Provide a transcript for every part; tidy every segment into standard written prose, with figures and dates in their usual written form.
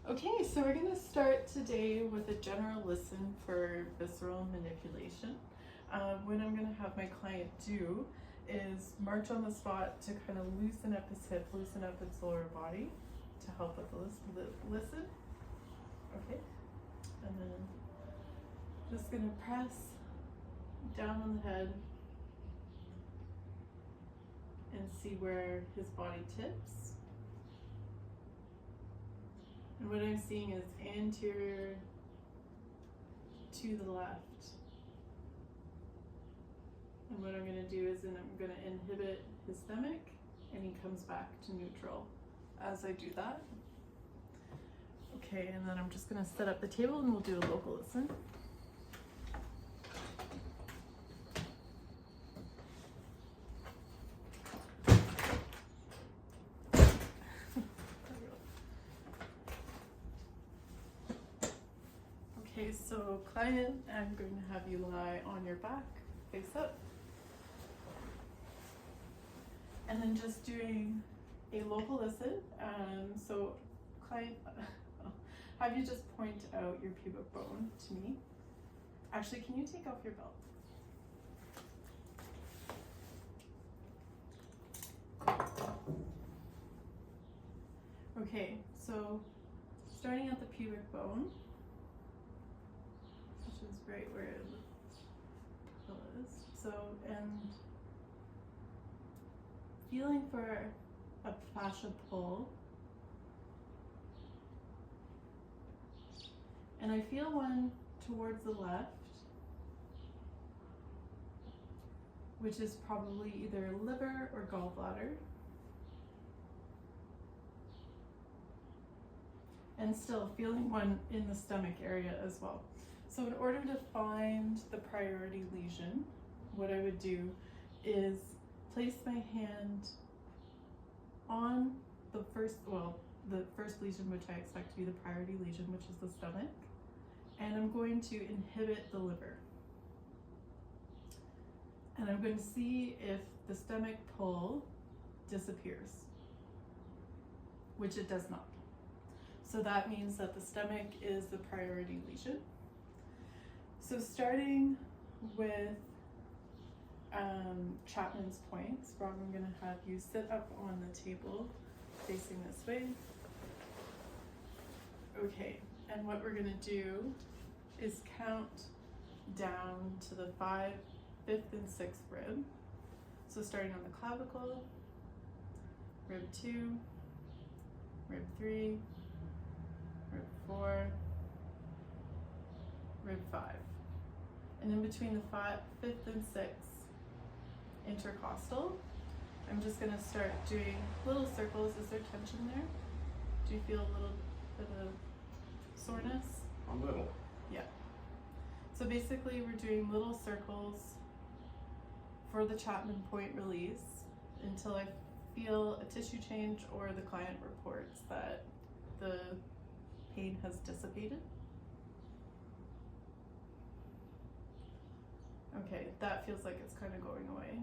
Okay, so we're going to start today with a general listen for visceral manipulation. What I'm going to have my client do is march on the spot to kind of loosen up his hip, loosen up its lower body to help with the listen. Okay, and then just going to press down on the head and see where his body tips. And what I'm seeing is anterior to the left. And what I'm going to do is I'm going to inhibit his stomach and he comes back to neutral as I do that. Okay, and then I'm just going to set up the table and we'll do a local listen. Okay, so client, I'm going to have you lie on your back, face up. And then just doing a local listen. So client, have you just point out your pubic bone to me. Actually, can you take off your belt? Okay, so starting at the pubic bone, which is right where the pill is. So, and feeling for a fascia pull. And I feel one towards the left, which is probably either liver or gallbladder. And still feeling one in the stomach area as well. So in order to find the priority lesion, what I would do is place my hand on the first lesion, which I expect to be the priority lesion, which is the stomach, and I'm going to inhibit the liver. And I'm going to see if the stomach pull disappears, which it does not. So that means that the stomach is the priority lesion. So starting with Chapman's points, Rob, I'm going to have you sit up on the table facing this way. Okay, and what we're going to do is count down to the 5th, 5th, and 6th rib. So starting on the clavicle, rib 2, rib 3, rib 4, rib 5. And in between the 5th and 6th intercostal, I'm just going to start doing little circles. Is there tension there? Do you feel a little bit of soreness? A little. Yeah. So basically we're doing little circles for the Chapman point release until I feel a tissue change or the client reports that the pain has dissipated. Okay, that feels like it's kind of going away.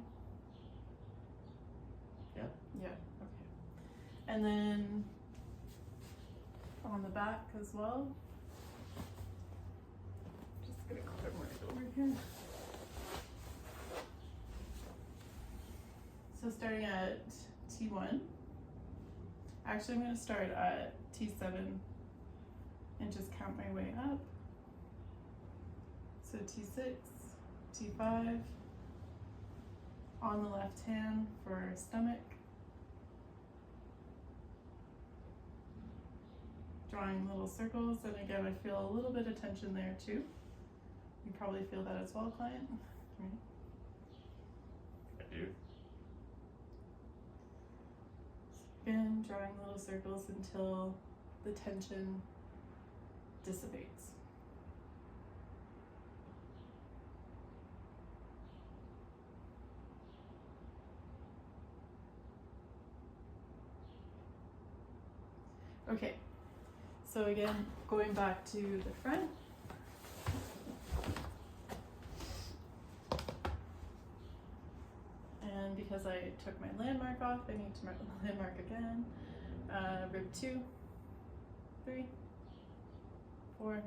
Yeah. Yeah, okay. And then on the back as well. Just gonna clip right over here. So starting at T1, actually I'm gonna start at T7 and just count my way up. So T6, T5, on the left hand for stomach, drawing little circles, and again I feel a little bit of tension there too. You probably feel that as well, client, right? I do. Again, drawing little circles until the tension dissipates. Okay, so again, going back to the front. And because I took my landmark off, I need to mark the landmark again. Rib 2, 3, 4,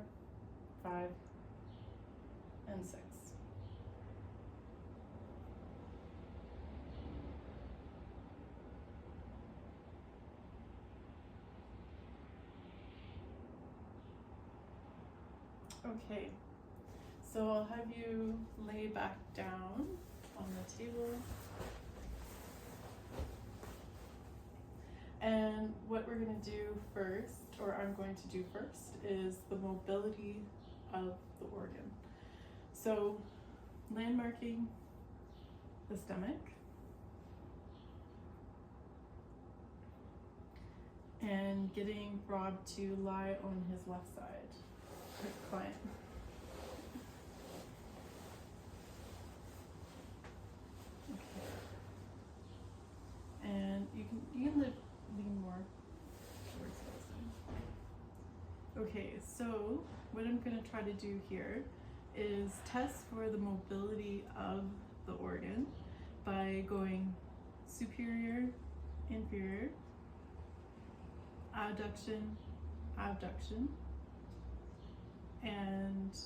5, and 6. Okay, so I'll have you lay back down on the table. And what we're going to do first, or I'm going to do first, is the mobility of the organ. So, landmarking the stomach and getting Rob to lie on his left side. Client. Okay. And you can lean more towards those. Okay, so what I'm going to try to do here is test for the mobility of the organ by going superior, inferior, adduction, abduction, and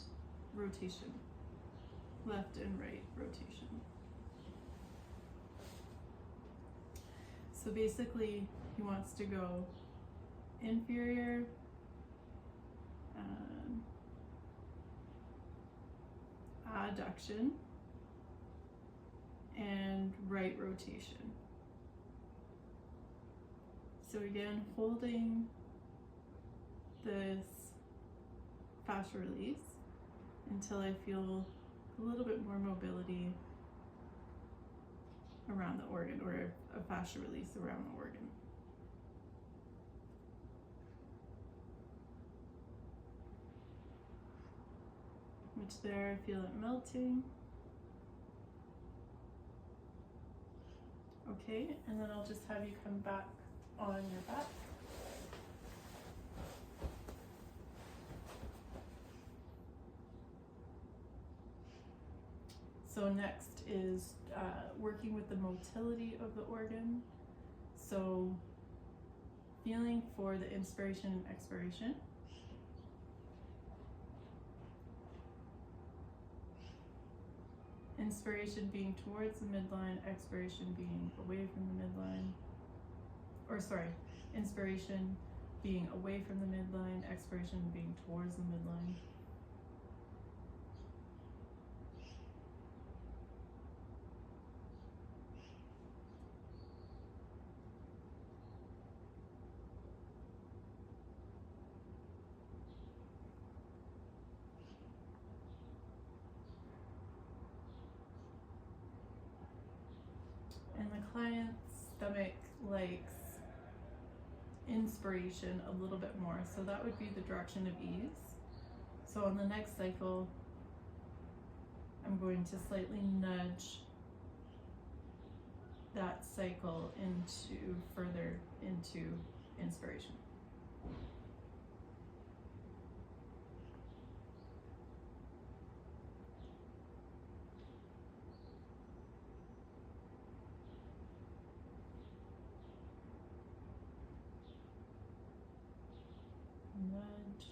rotation, left and right rotation. So basically he wants to go inferior, adduction, and right rotation. So again, holding this fascia release until I feel a little bit more mobility around the organ, or a fascia release around the organ. Which there, I feel it melting. Okay, and then I'll just have you come back on your back. So next is working with the motility of the organ. So feeling for the inspiration and expiration. Inspiration being towards the midline, expiration being away from the midline. Or sorry, inspiration being away from the midline, expiration being towards the midline. And the client's stomach likes inspiration a little bit more, so that would be the direction of ease. So on the next cycle, I'm going to slightly nudge that cycle further into inspiration. Nudge.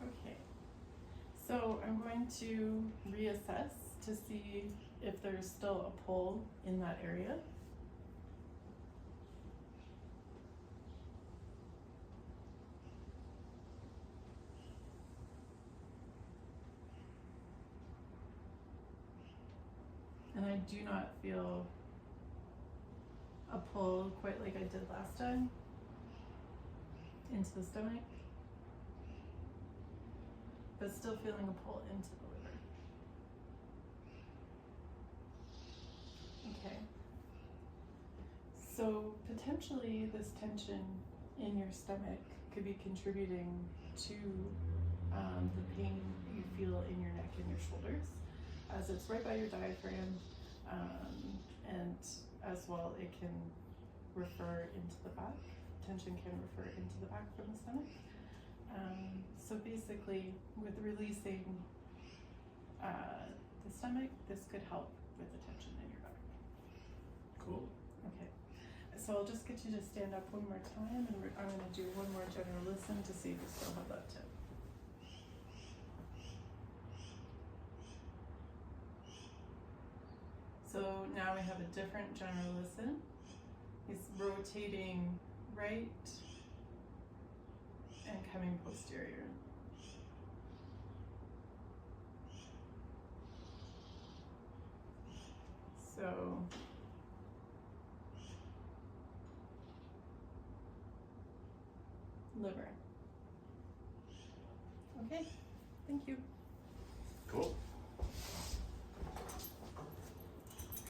Okay. So I'm going to reassess to see if there's still a pull in that area. And I do not feel a pull quite like I did last time into the stomach, but still feeling a pull into the liver. Okay. So potentially this tension in your stomach could be contributing to the pain you feel in your neck and your shoulders. as it's right by your diaphragm, and as well it can refer into the back. Tension can refer into the back from the stomach. So basically, with releasing the stomach, this could help with the tension in your back. Cool. Okay, so I'll just get you to stand up one more time, and I'm going to do one more general listen to see if you still have that tip. So now we have a different general listen. He's rotating right and coming posterior. So liver. Okay, thank you.